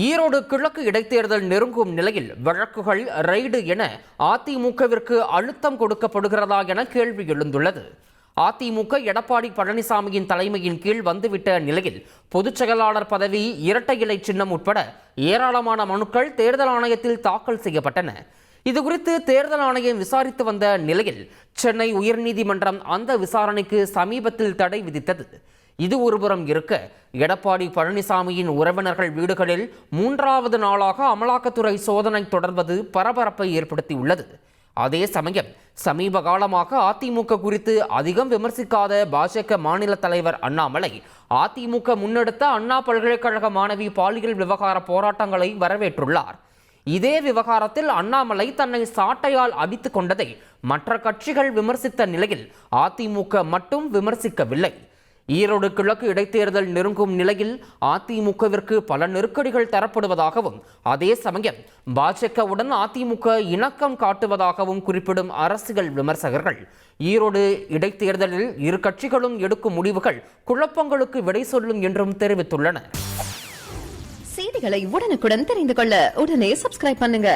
ஈரோடு கிழக்கு இடைத்தேர்தல் நெருங்கும் நிலையில் வழக்குகள் ரெய்டு என அதிமுகவிற்கு அழுத்தம் கொடுக்கப்படுகிறதா என கேள்வி எழுந்துள்ளது. அதிமுக எடப்பாடி பழனிசாமியின் தலைமையின் கீழ் வந்துவிட்ட நிலையில் பொதுச் செயலாளர் பதவி, இரட்டை இலை சின்னம் உட்பட ஏராளமான மனுக்கள் தேர்தல் ஆணையத்தில் தாக்கல் செய்யப்பட்டன. இதுகுறித்து தேர்தல் ஆணையம் விசாரித்து வந்த நிலையில் சென்னை உயர்நீதிமன்றம் அந்த விசாரணைக்கு சமீபத்தில் தடை விதித்தது. இது ஒருபுறம் இருக்க, எடப்பாடி பழனிசாமியின் உறவினர்கள் வீடுகளில் 3வது நாளாக அமலாக்கத்துறை சோதனை தொடர்வது பரபரப்பை ஏற்படுத்தியுள்ளது. அதே சமயம் சமீப காலமாக அதிமுக குறித்து அதிகம் விமர்சிக்காத பாஜக மாநில தலைவர் அண்ணாமலை அதிமுக முன்னெடுத்த அண்ணா பல்கலைக்கழக மாணவி பாலியல் விவகார போராட்டங்களை வரவேற்றுள்ளார். இதே விவகாரத்தில் அண்ணாமலை தன்னை சாட்டையால் அடித்துக் கொண்டதை மற்ற கட்சிகள் விமர்சித்த நிலையில் அதிமுக மட்டும் விமர்சிக்கவில்லை. ஈரோடு கிழக்கு இடைத்தேர்தல் நெருங்கும் நிலையில் அதிமுகவிற்கு பல நெருக்கடிகள் தரப்படுவதாகவும், அதே சமயம் பாஜகவுடன் அதிமுக இணக்கம் காட்டுவதாகவும் குறிப்பிடும் அரசியல் விமர்சகர்கள், ஈரோடு இடைத்தேர்தலில் இரு கட்சிகளும் எடுக்கும் முடிவுகள் குழப்பங்களுக்கு விடை சொல்லும் என்றும் தெரிவித்துள்ளனர். செய்திகளை உடனுக்குடன் தெரிந்து கொள்ள உடனே சப்ஸ்கிரைப் பண்ணுங்க.